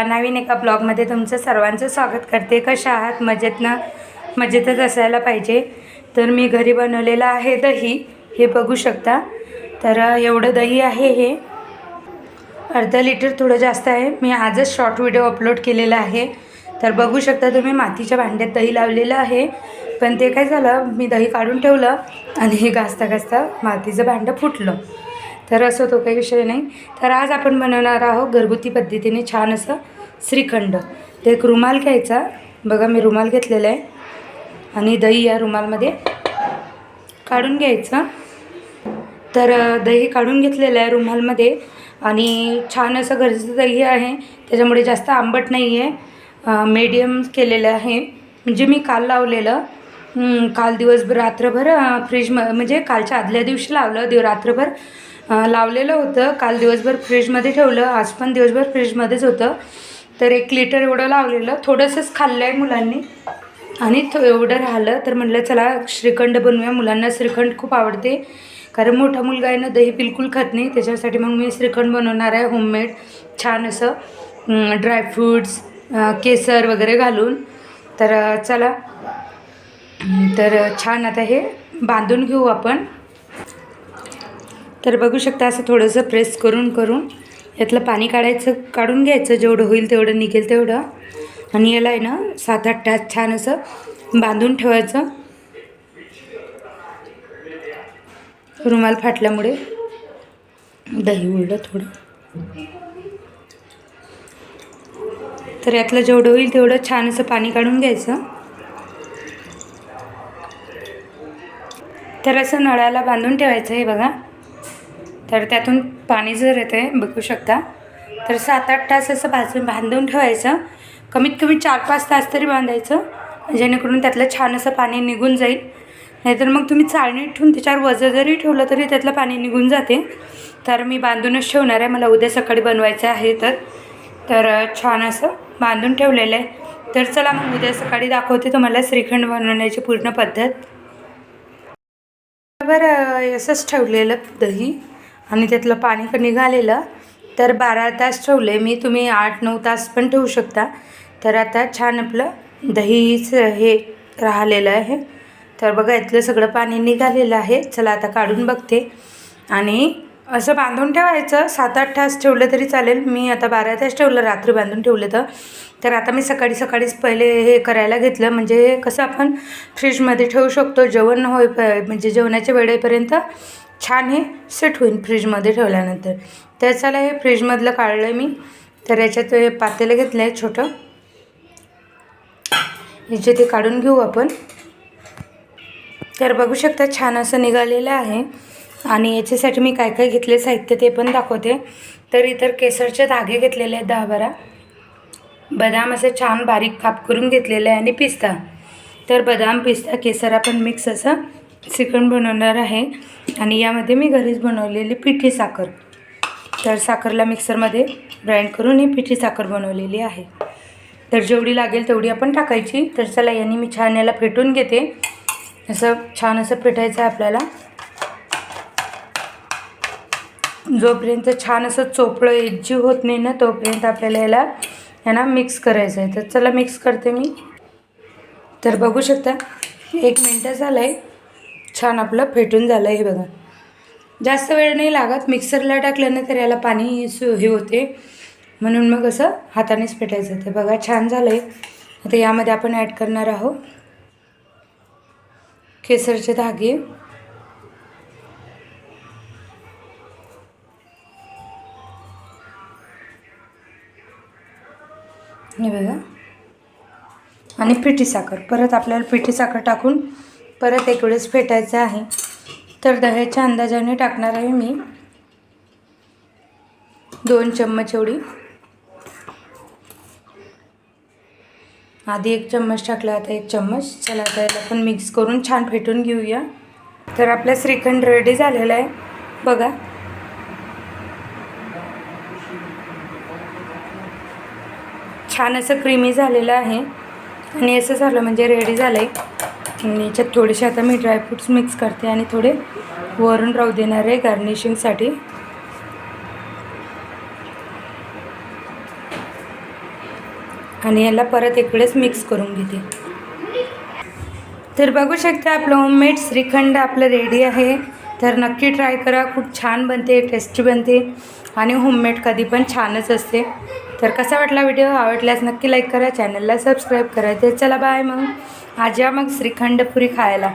नवीन एका ब्लॉगमध्ये तुमचं सर्वांचं स्वागत करते। कशा आहात? मजेतच असायला पाहिजे। तर मी घरी बनवलेलं आहे दही, हे बघू शकता। तर एवढं दही आहे, हे अर्धा लिटर, थोडं जास्त आहे। मी आजच शॉर्ट व्हिडिओ अपलोड केलेला आहे। तर बघू शकता तुम्ही, मातीच्या भांड्यात दही लावलेलं आहे। पण ते काय झालं, मी दही काढून ठेवलं आणि हे घासता घासता मातीचं भांडं फुटलं। तर असं तो काही विषय नाही। तर आज आपण बनवणार आहोत घरगुती पद्धतीने छान असं श्रीखंड। ते एक रुमाल घ्यायचा, बघा मी रुमाल घेतलेला आहे, आणि दही या रुमालमध्ये काढून घ्यायचं। तर दही काढून घेतलेलं आहे रुमालमध्ये, आणि छान असं घरचं दही आहे, त्याच्यामुळे जास्त आंबट नाही आहे, मीडियम केलेलं आहे। म्हणजे मी काल लावलेलं, काल दिवसभर रात्रभर म्हणजे कालच्या आदल्या दिवशी लावलं, रात्रभर लावलेलं होतं। काल दिवसभर फ्रीजमध्ये ठेवलं, आज पण दिवसभर फ्रीजमध्येच होतं। तर 1 लिटर एवढं लावलेलं, थोडंसंच खाल्लं आहे मुलांनी, आणि एवढं राहिलं। तर म्हटलं चला श्रीखंड बनवूया, मुलांना श्रीखंड खूप आवडते, कारण मोठा मुलगा आहे ना, दही बिलकुल खात नाही, त्याच्यासाठी मग मी श्रीखंड बनवणार आहे होममेड, छान असं ड्रायफ्रूट्स, केसर वगैरे घालून। तर चला, तर छान आता हे बांधून घेऊ आपण। तर बघू शकता, असं थोडंसं प्रेस करून यातलं पाणी काढून घ्यायचं, जेवढं होईल तेवढं, निघेल तेवढं, आणि याला आहे ना 7-8 तास छान असं बांधून ठेवायचं। रुमाल फाटल्यामुळे दही उडलं थोडं। तर यातलं जेवढं होईल तेवढं छान असं पाणी काढून घ्यायचं। तर असं नळाला बांधून ठेवायचं, हे बघा। तर त्यातून पाणी जर येते, बघू शकता। तर 7-8 तास असं बांधून ठेवायचं, कमीत कमी 4-5 तास तरी बांधायचं, जेणेकरून त्यातलं छान असं पाणी निघून जाईल। नाहीतर मग तुम्ही चाळणीत ठेवून त्याच्यावर वजन जरी ठेवलं तरी त्यातलं पाणी निघून जाते। तर मी बांधूनच ठेवणार आहे, मला उद्या सकाळी बनवायचं आहे। तर छान असं बांधून ठेवलेलं आहे। तर चला मग उद्या सकाळी दाखवते तुम्हाला श्रीखंड बनवण्याची पूर्ण पद्धत। बरं, असंच ठेवलेलं दही, आणि त्यातलं पाणी निघालेलं। तर 12 तास ठेवले मी, तुम्ही 8-9 तास पण ठेवू शकता। तर आता छान आपलं दहीच हे राहिलेलं आहे। तर बघा, इथलं सगळं पाणी निघालेलं आहे। चला आता काढून बघते, आणि असं बांधून ठेवायचं, 7-8 तास ठेवलं तरी चालेल। मी आता 12 तास ठेवलं, रात्री बांधून ठेवलं। तर आता मी सकाळीच पहिले हे करायला घेतलं, म्हणजे कसं आपण फ्रीजमध्ये ठेवू शकतो, जेवण म्हणजे जेवणाच्या वेळेपर्यंत छान हे सेट होईल फ्रीजमध्ये ठेवल्यानंतर। तर चला, हे फ्रीजमधलं काढलं मी। तर याच्यात हे पातेलं घेतलं आहे छोटं, याचे ते काढून घेऊ आपण। तर बघू शकता, छान असं निघालेलं आहे, आणि याच्यासाठी मी काय काय घेतले साहित्य ते पण दाखवते। तर इतर केसरचे धागे घेतलेले आहेत 10-12, बदाम असे छान बारीक काप करून घेतलेले आहे, आणि पिस्ता। तर बदाम, पिस्ता, केसर आपण मिक्स असं श्रीखंड बनवणार आहे। आणि यामध्ये मी घरीच बनवलेली पिठी साखर, तर साखरला मिक्सरमध्ये ग्राइंड करून ही पिठी साखर बनवलेली आहे। तर जेवढी लागेल तेवढी आपण टाकायची। तर चला, यांनी मी छान याला फेटून घेते, असं छान असं फेटायचं आहे आपल्याला, जोपर्यंत छान असं चोपडं एकजीव होत नाही ना, तोपर्यंत आपल्याला यांना मिक्स करायचं आहे। तर चला मिक्स करते मी। तर बघू शकता, 1 मिनटं झालं आहे, छान आपलं फेटून झालं आहे, हे बघा। जास्त वेळ नाही लागत, मिक्सरला टाकलं ना तर याला पाणी हे होते, म्हणून मग असं हातानेच फेटायचं। तर बघा, छान झालं आहे। आता यामध्ये आपण ॲड करणार आहोत केसरचे धागे, हे बघा, आणि पिठी साखर। परत आपल्याला पिठी साखर टाकून परत एक वेळेस फेटायचं आहे। तर दह्याच्या अंदाजाने टाकणार आहे मी 2 चम्मच एवढी, आधी 1 चम्मच टाकला, आता 1 चम्मच। चला, आता याला पण मिक्स करून छान फेटून घेऊया। तर आपला श्रीखंड रेडी झालेला आहे, बघा। छान असं क्रीमी झालेलं आहे, आणि असं झालं म्हणजे रेडी झालं आहे। आणि याच्यात थोडेसे आता मी ड्रायफ्रूट्स मिक्स करते, आणि थोडे वरून राहू देणार आहे गार्निशिंगसाठी। आणि याला परत एक वेळेस मिक्स करून घेते. तर बघू शकता आपलं होममेड श्रीखंड आपलं रेडी आहे. तर नक्की ट्राय करा, खूप छान बनते, टेस्टी बनते आणि होममेड कधी पण छानच असते. तर कसा वाटला व्हिडिओ? आवडल्यास नक्की लाईक करा, चॅनलला सबस्क्राईब करा. तर चला बाय, मग आज या मग श्रीखंड पुरी खायला.